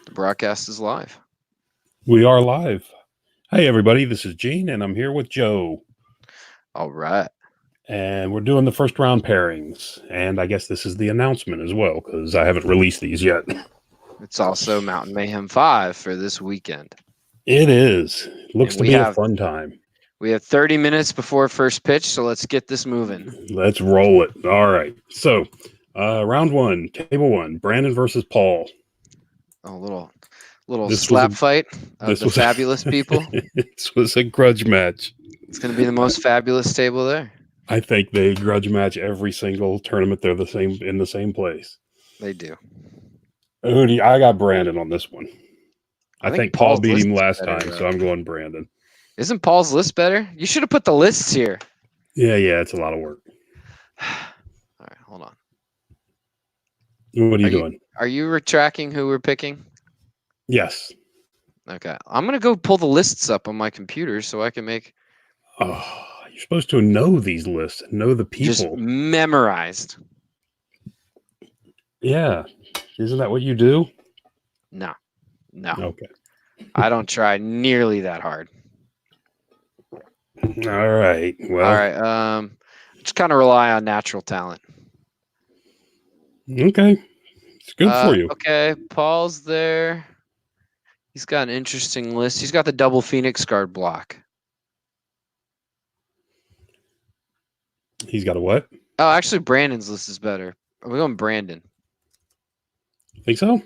The broadcast is live. We are live. Hey, everybody, this is Gene, and I'm here with Joe. All right. And we're doing the first round pairings. And I guess this is the announcement as well, because I haven't released these yet. It's also Mountain Mayhem 5 for this weekend. It is. Looks to be a fun time. We have 30 minutes before first pitch, so let's get this moving. Let's roll it. All right. So, round one, table one, Brandon versus Paul. A little slap fight of the fabulous people. This was a grudge match. It's going to be the most fabulous table there. I think they grudge match every single tournament. They're in the same place. They do. I got Brandon on this one. I think Paul beat him last better, time, so I'm going Brandon. Isn't Paul's list better? You should have put the lists here. Yeah, it's a lot of work. All right, hold on. What are you doing? Are you tracking who we're picking? Yes. Okay. I'm going to go pull the lists up on my computer so I can make... Oh, you're supposed to know these lists, know the people. Just memorized. Yeah. Isn't that what you do? No. Okay. I don't try nearly that hard. All right. Well. All right. Just kind of rely on natural talent. Okay. It's good for you. Okay. Paul's there. He's got an interesting list. He's got the double Phoenix Guard block. He's got a what? Oh, actually, Brandon's list is better. We're going Brandon. Think so?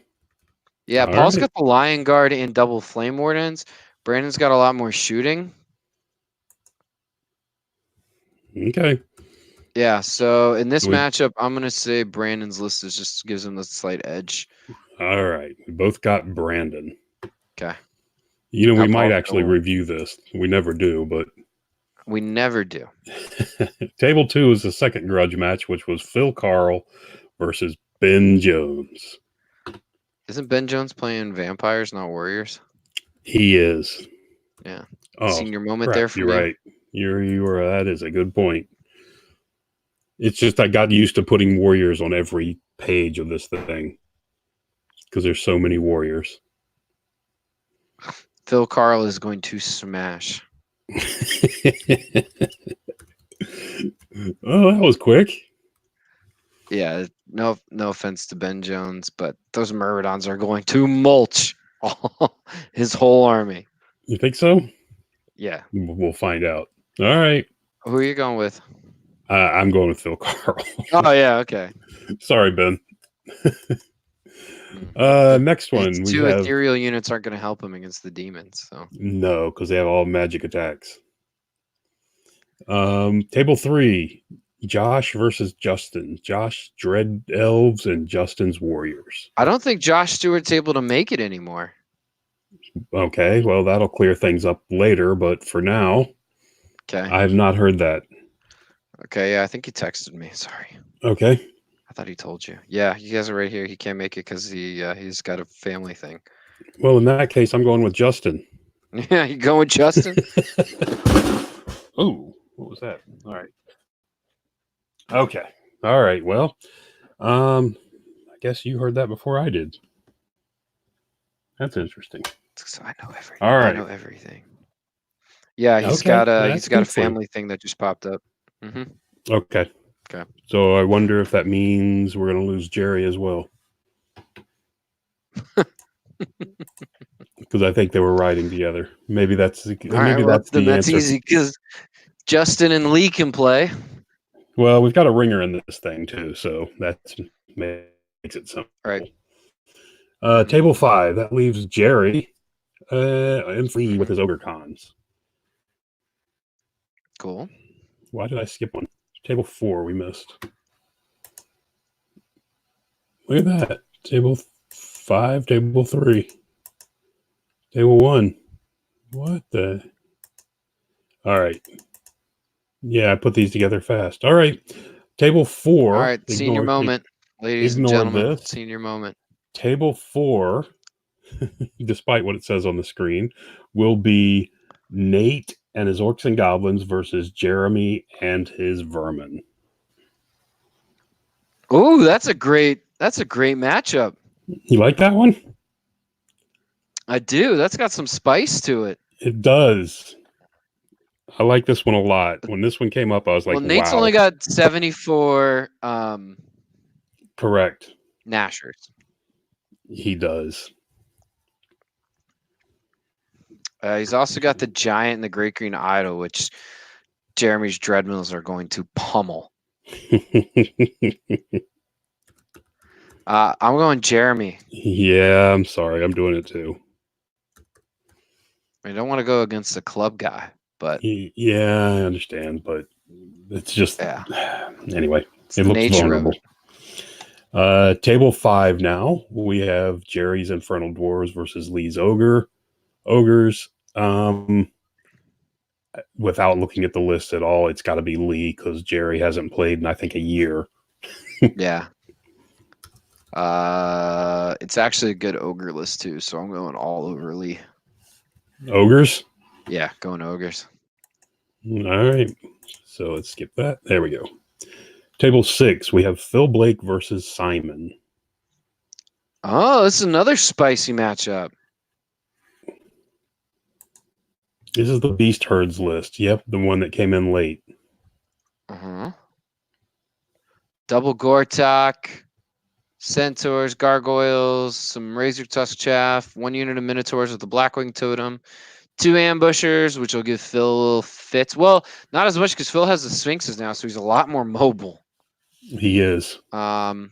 Yeah, Paul's got the Lion Guard and double Flame Wardens. Brandon's got a lot more shooting. Okay. Yeah, so in this matchup, I'm going to say Brandon's list just gives him the slight edge. All right. We both got Brandon. Okay. You know, we might actually review this. We never do, but... We never do. Table 2 is the second grudge match, which was Phil Carl versus Ben Jones. Isn't Ben Jones playing vampires, not warriors? He is. Yeah. Oh, senior moment there for you're me. Right. You are. That is a good point. It's just I got used to putting warriors on every page of this thing because there's so many warriors. Phil Carl is going to smash. Oh, that was quick. Yeah, no offense to Ben Jones, but those Myrmidons are going to mulch his whole army. You think so? Yeah. We'll find out. All right. Who are you going with? I'm going with Phil Carl. Oh, yeah, okay. Sorry, Ben. Next one. These two ethereal units aren't going to help him against the demons. So no, because they have all magic attacks. Table 3. Josh versus Justin. Josh Dread Elves and Justin's Warriors. I don't think Josh Stewart's able to make it anymore. Okay, well, that'll clear things up later, but for now, okay, I have not heard that. Okay, yeah, I think he texted me. Sorry. Okay. I thought he told you. Yeah, you guys are right here. He can't make it because he's got a family thing. Well, in that case, I'm going with Justin. Yeah, you going with Justin? Oh, what was that? All right. Okay. All right. Well, I guess you heard that before I did. That's interesting. So I know everything. All right. I know everything. Yeah, he's got a family thing that just popped up. Mm-hmm. Okay. Okay. So I wonder if that means we're going to lose Jerry as well. Because I think they were riding together. Maybe that's that's easy because Justin and Lee can play. Well, we've got a ringer in this thing too, so that makes it simple. Right. Table 5, that leaves Jerry and Lee with his ogre cons. Cool. Why did I skip one? Table 4 we missed. Look at that. Table 5, table 3. Table 1. What the? All right. Yeah, I put these together fast. All right. Table 4. All right, senior moment. Ladies and gentlemen, senior moment. Table 4, despite what it says on the screen, will be Nate and his Orcs and Goblins versus Jeremy and his Vermin. Oh, that's a great matchup. You like that one? I do. That's got some spice to it. It does. I like this one a lot. When this one came up, I was like, Well, Nate's wow. only got 74 Correct. Nashers. He does. He's also got the Giant and the Great Green Idol, which Jeremy's Dreadmills are going to pummel. I'm going Jeremy. Yeah, I'm sorry. I'm doing it too. I don't want to go against the club guy, but yeah, I understand, but it's just anyway. It's it the looks nature vulnerable. of it. Table 5 now. We have Jerry's Infernal Dwarves versus Lee's Ogres. Without looking at the list at all, it's got to be Lee because Jerry hasn't played in I think a year. Yeah. It's actually a good ogre list too, so I'm going all over Lee. Ogres? Yeah, going ogres. All right. So let's skip that. There we go. Table 6, we have Phil Blake versus Simon. Oh, this is another spicy matchup. This is the Beast Herds list. Yep, the one that came in late. Double Gortok, Centaurs, Gargoyles, some Razor Tusk Chaff, 1 unit of Minotaurs with the Blackwing Totem, 2 Ambushers, which will give Phil fits. Well, not as much because Phil has the Sphinxes now, so he's a lot more mobile. He is. And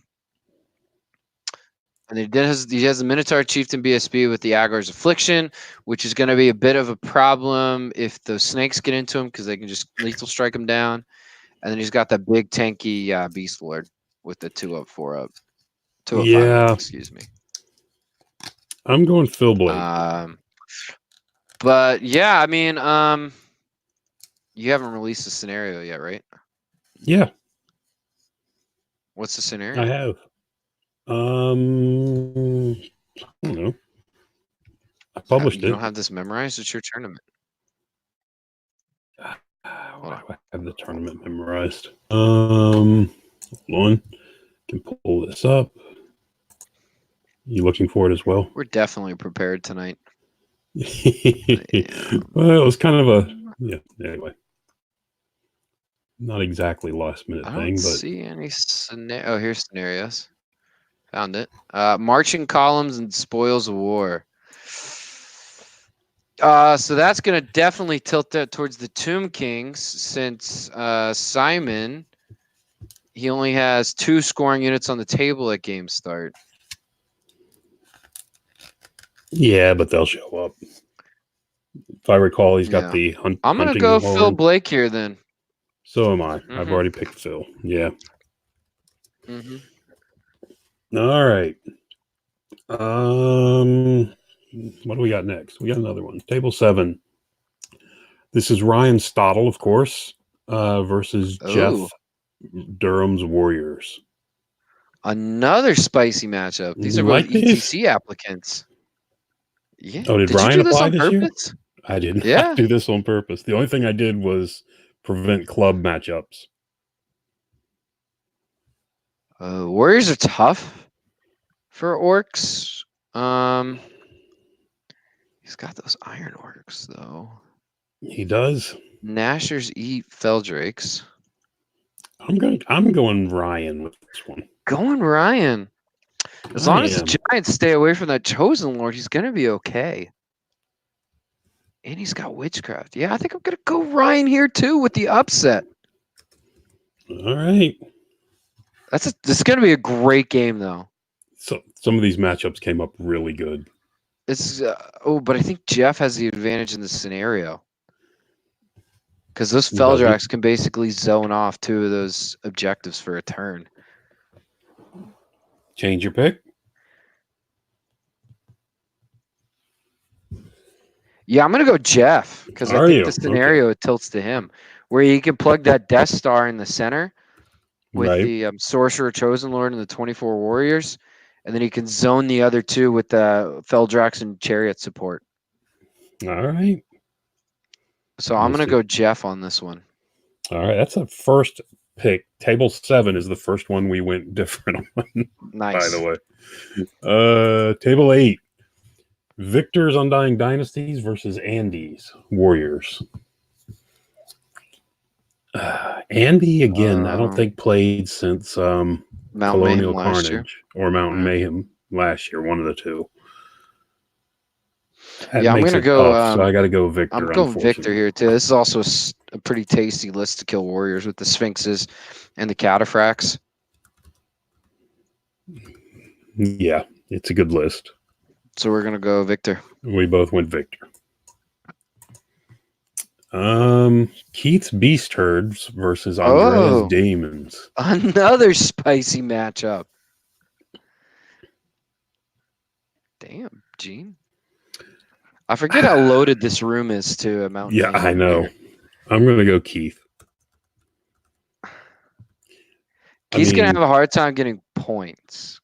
he has the Minotaur Chieftain BSB with the Agor's Affliction, which is going to be a bit of a problem if those snakes get into him because they can just lethal strike him down. And then he's got that big tanky Beast Lord with the 2-up, 4-up. 2-up, 5-up, excuse me. I'm going Phil Blake. But yeah, I mean, you haven't released the scenario yet, right? Yeah. What's the scenario? I have. I don't know. I published it. You don't have this memorized? It's your tournament. Hold on. I have the tournament memorized. Hold on. Can pull this up. You looking for it as well? We're definitely prepared tonight. Well, it was kind of a anyway. Not exactly last minute thing, but see any scenario. Oh, here's scenarios. Found it. Marching columns and spoils of war. So that's going to definitely tilt that towards the Tomb Kings since Simon, he only has 2 scoring units on the table at game start. Yeah, but they'll show up. If I recall, he's got the hunting. I'm going to go Phil Blake here then. So am I. I've already picked Phil. Yeah. All right. What do we got next? We got another one. Table 7. This is Ryan Stottle, of course, versus Jeff Durham's Warriors. Another spicy matchup. These are both ETC applicants. Yeah. Oh, did Ryan apply this year? Purpose? I did not do this on purpose. The only thing I did was prevent club matchups. Warriors are tough for orcs. He's got those iron orcs though. He does. Nashers eat Feldrakes. I'm going Ryan with this one. Going Ryan. As long as the Giants stay away from that Chosen Lord, he's gonna be okay. And he's got Witchcraft. Yeah, I think I'm gonna go Ryan here too with the upset. All right. This is gonna be a great game though. So some of these matchups came up really good. It's but I think Jeff has the advantage in the scenario because those Feldrax can basically zone off 2 of those objectives for a turn. Change your pick. Yeah, I'm gonna go Jeff because I think the scenario tilts to him, where he can plug that Death Star in the center with the Sorcerer Chosen Lord and the 24 Warriors, and then he can zone the other 2 with the Feldrax and Chariot support. All right. So I'm gonna go Jeff on this one. All right, that's a first pick. Table 7 is the first one we went different on. Nice. By the way, table 8. Victor's Undying Dynasties versus Andy's Warriors. Andy, again, I don't think played since Mount Colonial Mayhem last Carnage or Mountain Mayhem last year, one of the two. That yeah, I'm makes gonna it go. tough, so I got to go Victor. I'm going Victor here too. This is also a pretty tasty list to kill warriors with the Sphinxes and the Cataphracts. Yeah, it's a good list. So we're gonna go Victor. We both went Victor. Keith's Beast Herds versus Andrea's Daemons. Another spicy matchup. Damn, Gene. I forget how loaded this room is to a mountain. Yeah, I know. I'm going to go Keith. Keith's going to have a hard time getting points.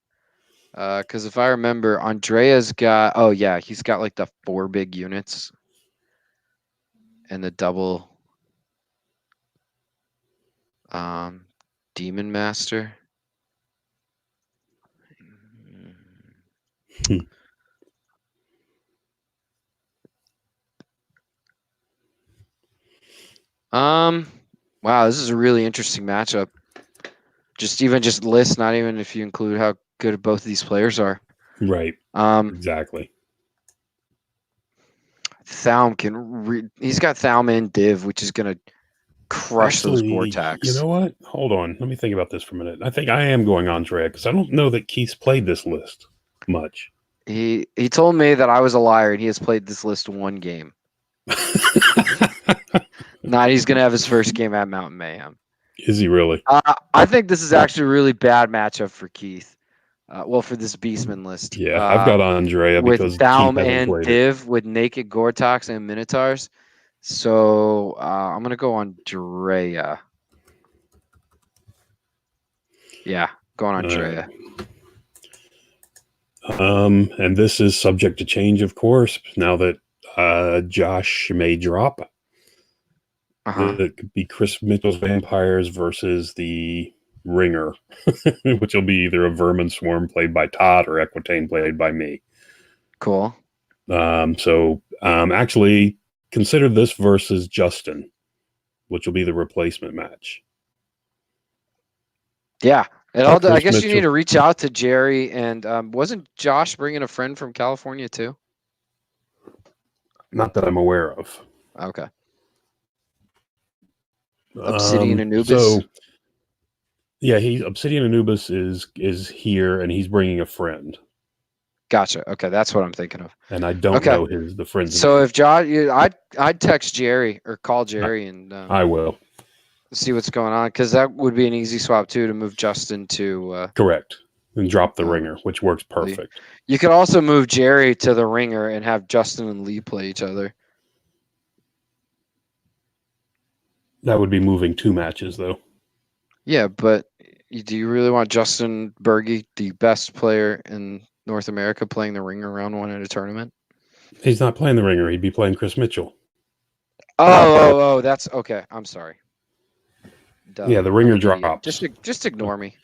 Because if I remember, Andrea's got... Oh, yeah, he's got like the 4 big units. And the double... Demon Master. Wow, this is a really interesting matchup. Just list, not even if you include how good both of these players are. Right. Exactly. Thaum he's got Thaum and Div, which is gonna crush those Vortex. You know what? Hold on. Let me think about this for a minute. I think I am going Andrea because I don't know that Keith's played this list much. He told me that I was a liar and he has played this list 1 game. Not he's gonna have his first game at Mountain Mayhem. Is he really? I think this is actually a really bad matchup for Keith. Well, for this Beastman list. Yeah, I've got Andrea with because Thaum and Div with Naked Gortox and Minotaurs. So I'm gonna go Andrea. Yeah, going Andrea. And this is subject to change, of course, now that Josh may drop. It could be Chris Mitchell's Vampires versus the Ringer, which will be either a Vermin Swarm played by Todd or EQUITAINE played by me. Cool. Actually, consider this versus Justin, which will be the replacement match. Yeah. I guess you need to reach out to Jerry. And wasn't Josh bringing a friend from California too? Not that I'm aware of. Okay. Obsidian Anubis. So, yeah, Obsidian Anubis is here, and he's bringing a friend. Gotcha. Okay, that's what I'm thinking of. And I don't know the friend's So name. if Josh, I'd text Jerry or call Jerry and I will see what's going on, because that would be an easy swap too to move Justin to correct and drop the Ringer, which works perfect. You could also move Jerry to the Ringer and have Justin and Lee play each other. That would be moving 2 matches, though. Yeah, but do you really want Justin Berge, the best player in North America, playing the Ringer round 1 at a tournament? He's not playing the Ringer. He'd be playing Chris Mitchell. Oh, that's okay. I'm sorry. Duh. Yeah, the Ringer drops. Just ignore me.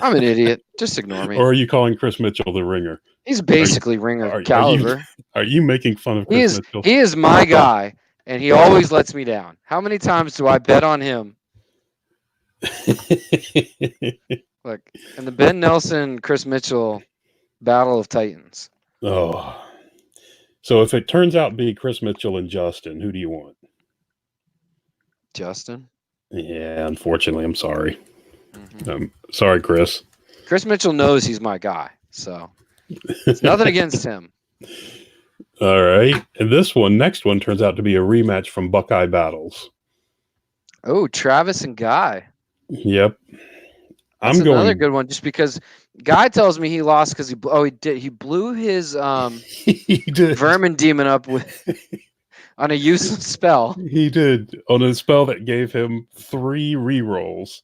I'm an idiot. Just ignore me. Or are you calling Chris Mitchell the Ringer? He's basically Ringer caliber. Are you making fun of Chris Mitchell? He is my guy, and he always lets me down. How many times do I bet on him? Look, in the Ben Nelson, Chris Mitchell Battle of Titans. Oh. So if it turns out to be Chris Mitchell and Justin, who do you want? Justin? Yeah, unfortunately, I'm sorry. Sorry, Chris. Chris Mitchell knows he's my guy, so it's nothing against him. All right. And next one turns out to be a rematch from Buckeye Battles. Oh, Travis and Guy. Yep. That's another good one, just because Guy tells me he lost because he blew his Vermin demon up on a useless spell. He did, on a spell that gave him 3 rerolls.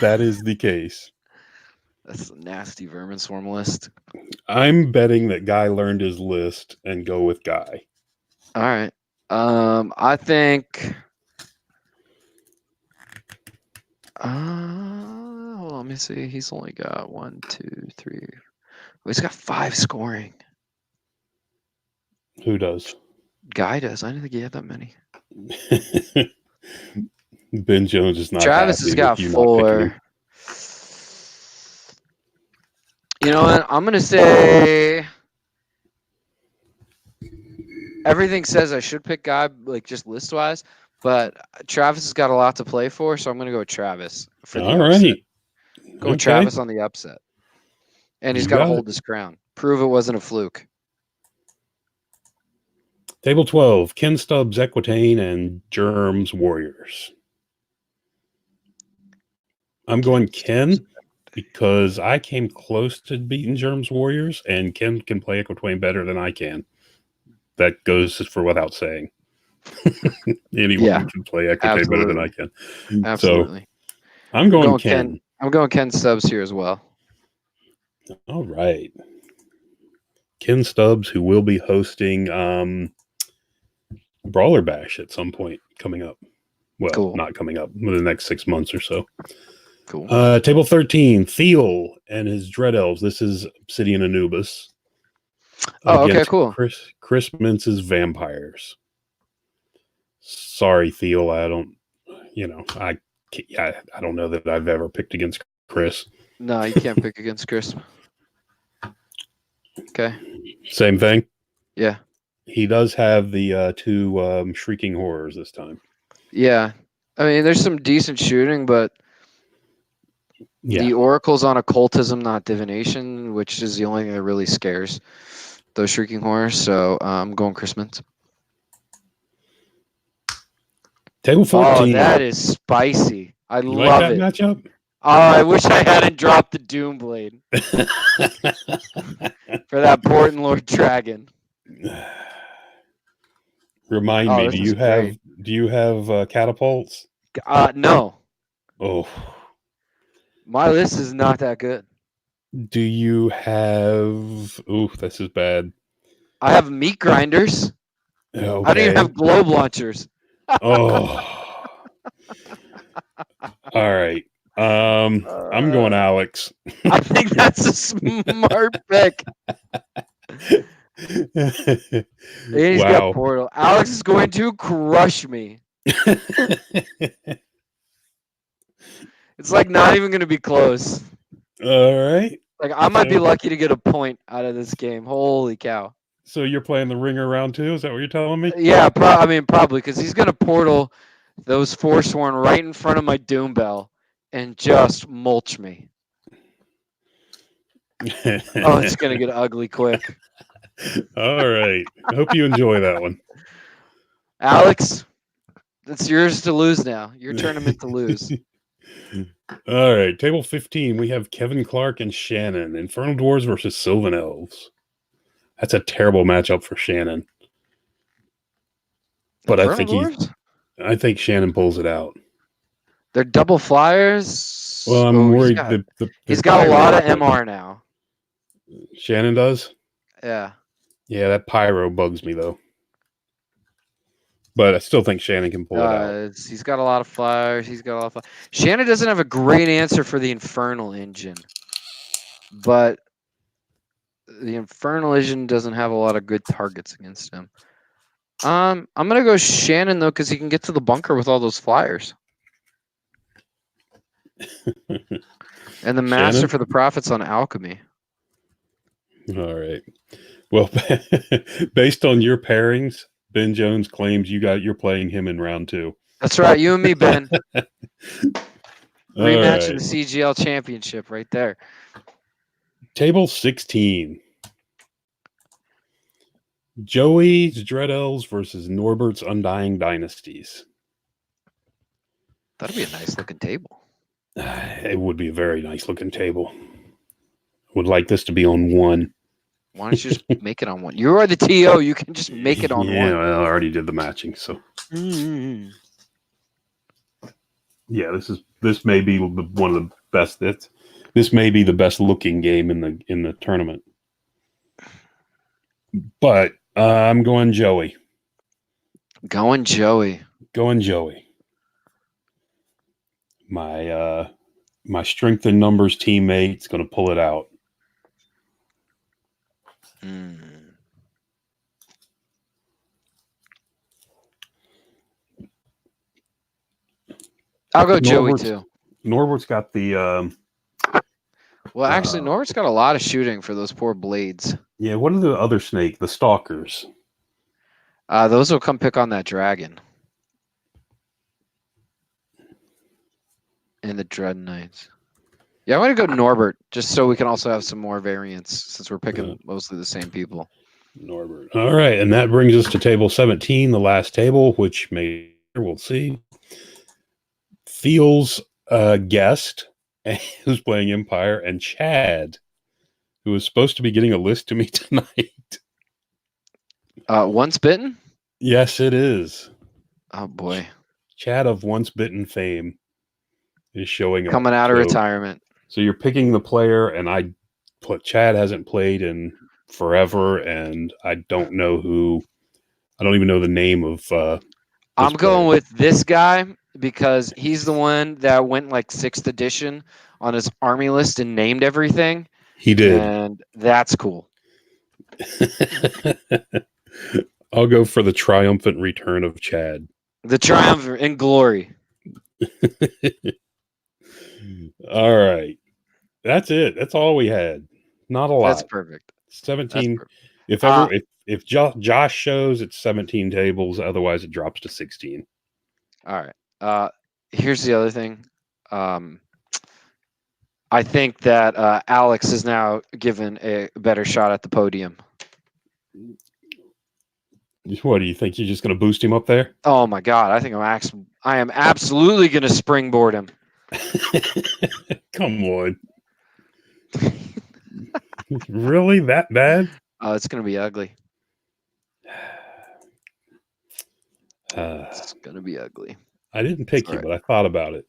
That is the case. That's a nasty Vermin Swarm list. I'm betting that Guy learned his list and go with Guy. All right. I think. Hold let me see. He's only got 1, 2, 3. Oh, he's got 5 scoring. Who does? Guy does. I didn't think he had that many. Ben Jones is not Travis happy has got with you not picking him. 4. You know what? I'm gonna say everything says I should pick Guy, like just list wise, but Travis has got a lot to play for, so I'm gonna go with Travis for the All upset. right. Go with Travis on the upset, and he's You got to got hold it. his crown. Prove it wasn't a fluke. Table 12, Ken Stubbs, EQUITAINE, and Germs, Warriors. I'm going Ken because I came close to beating Germs, Warriors, and Ken can play EQUITAINE better than I can. That goes for without saying. Anyone can play EQUITAINE better than I can. Absolutely. So I'm going Ken. I'm going Ken Stubbs here as well. All right. Ken Stubbs, who will be hosting Brawler Bash at some point coming up. Well, not coming up, in the next 6 months or so. Cool. Table 13, Thiel and his Dread Elves. This is Obsidian Anubis. Oh, okay, cool. Chris Mintz's Vampires. Sorry, Thiel. I don't know that I've ever picked against Chris. No, you can't pick against Chris. Okay. Same thing? Yeah. He does have the 2 Shrieking Horrors this time. Yeah. I mean, there's some decent shooting, but the Oracle's on occultism, not divination, which is the only thing that really scares those Shrieking Horrors. So I'm going Chris Mintz. Table 14. Oh, that is spicy. I love like that it. matchup? Oh, I wish I hadn't dropped the Doom Blade for that Portent Lord Dragon. Remind me, do you have catapults? No. Oh. My list is not that good. Do you have... Ooh, this is bad. I have meat grinders. Okay. I don't even have globe launchers. Oh. All right. I'm going Alex. I think that's a smart pick. He's got Portal. Alex is going to crush me. It's like not even going to be close. All right. Like I might be lucky to get a point out of this game. Holy cow. So you're playing the Ringer round 2? Is that what you're telling me? Yeah, probably because he's going to portal those Forsworn right in front of my Doom Bell and just mulch me. Oh, it's going to get ugly quick. All right. I hope you enjoy that one. Alex, it's yours to lose now. Your tournament to lose. All right. Table 15, we have Kevin Clark and Shannon. Infernal Dwarves versus Sylvan Elves. That's a terrible matchup for Shannon. But I think Shannon pulls it out. They're double flyers. Well, I'm worried he's got a lot of MR now. Shannon does? Yeah. Yeah, that pyro bugs me though. But I still think Shannon can pull it out. He's got a lot of flyers. Shannon doesn't have a great answer for the Infernal engine. But the Infernal engine doesn't have a lot of good targets against him. I'm gonna go Shannon though, because he can get to the bunker with all those flyers. And the master for the profits on alchemy. All right. Well, based on your pairings, Ben Jones claims you're playing him in round 2. That's right, you and me, Ben. Rematch right. of the CGL championship right there. Table 16. Joey's Dread Elves versus Norbert's Undying Dynasties. That'll be a nice looking table. It would be a very nice looking table. Would like this to be on 1. Why don't you just make it on 1? You are the TO. You can just make it on 1. Yeah, well, I already did the matching, so. Yeah, this may be one of the best. This may be the best looking game in the tournament. But I'm going Joey. Going Joey. Going Joey. My my strength in numbers teammate's going to pull it out. I'll go Joey too. Norbert's got the. Well, actually, Norbert's got a lot of shooting for those poor blades. Yeah, what are the other snake? The stalkers. Those will come pick on that dragon. And the Dread Knights. Yeah, I'm going to go Norbert, just so we can also have some more variants, since we're picking mostly the same people. Norbert. All right, and that brings us to table 17, the last table, which we'll see. Thiel's guest, who's playing Empire, and Chad, who is supposed to be getting a list to me tonight. Once Bitten? Yes, it is. Oh, boy. Chad of Once Bitten fame is showing up. Coming out of retirement. So you're picking the player, and Chad hasn't played in forever, and I don't know who. I don't even know the name of. I'm going with this guy because he's the one that went like 6th edition on his army list and named everything. He did. And that's cool. I'll go for the triumphant return of Chad. The triumph in glory. All right. That's it. That's all we had. Not a lot. That's perfect. 17. That's perfect. If Josh shows, it's 17 tables. Otherwise, it drops to 16. All right. Here's the other thing. I think that Alex is now given a better shot at the podium. What do you think? You're just going to boost him up there? Oh my God! I think I am absolutely going to springboard him. Come on. Really? That bad? Oh, it's going to be ugly. It's going to be ugly. I didn't pick you, but I thought about it.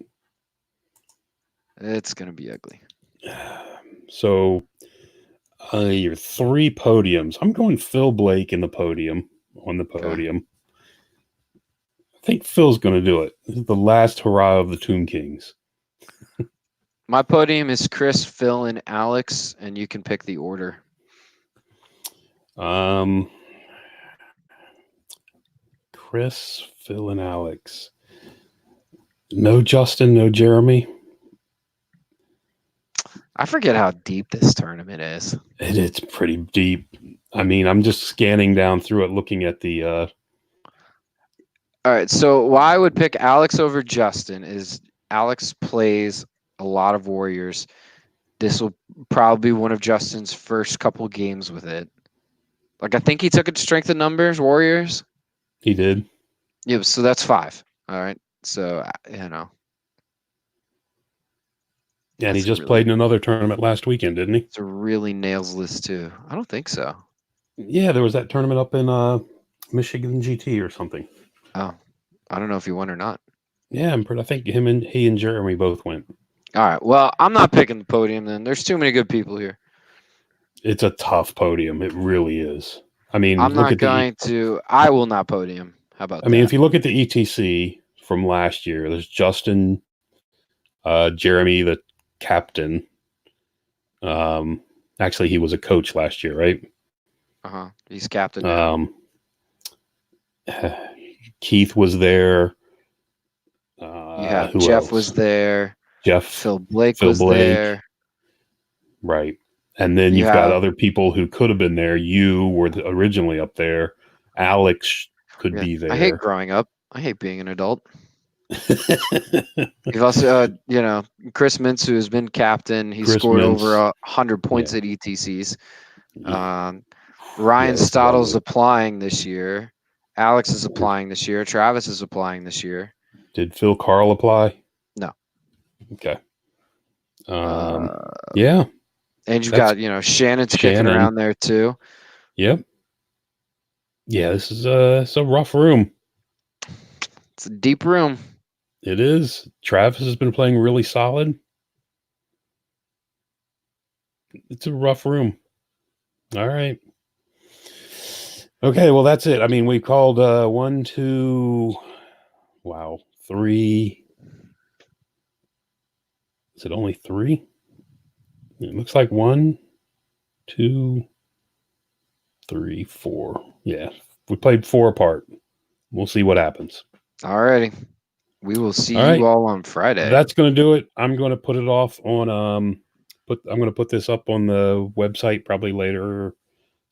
It's going to be ugly. So, your 3 podiums. I'm going Phil Blake on the podium. Okay. I think Phil's going to do it. This is the last hurrah of the Tomb Kings. My podium is Chris, Phil, and Alex, and you can pick the order. Chris, Phil, and Alex. No Justin, no Jeremy. I forget how deep this tournament is. It's pretty deep. I mean, I'm just scanning down through it, looking at the... All right, so why I would pick Alex over Justin is Alex plays a lot of Warriors. This will probably be one of Justin's first couple games with it. Like, I think he took it to Strength in Numbers, Warriors. He did. Yeah, so that's 5. All right, so, you know. Yeah, and he just played in another tournament last weekend, didn't he? It's a really nails list, too. I don't think so. Yeah, there was that tournament up in Michigan GT or something. Oh, I don't know if he won or not. Yeah, I think he and Jeremy both went. All right. Well, I'm not picking the podium then. There's too many good people here. It's a tough podium. It really is. I mean, I'm not going to. I will not podium. How about that? I mean, if you look at the ETC from last year, there's Justin, Jeremy, the captain. Actually, he was a coach last year, right? He's captain now. Keith was there. Jeff else? Was there. Phil Blake was there. Right. And then you've got other people who could have been there. You were originally up there. Alex could be there. I hate growing up. I hate being an adult. You've also, Chris Mintz, who has been captain. He scored over 100 points at ETCs. Ryan Stottle's applying this year. Alex is applying this year. Travis is applying this year. Did Phil Carl apply? No. Okay. Yeah. And you've got, Shannon's kicking around there too. Yep. Yeah, this is it's a rough room. It's a deep room. It is. Travis has been playing really solid. It's a rough room. All right. Okay, well, that's it. I mean, we called 1, 2, 3. Is it only 3? It looks like 1, 2, 3, 4. Yeah, we played 4 apart. We'll see what happens. All righty. We will see All right. you all on Friday. That's going to do it. I'm going to put it off on I'm going to put this up on the website probably later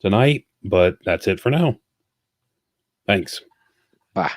tonight, but that's it for now. Thanks. Bye.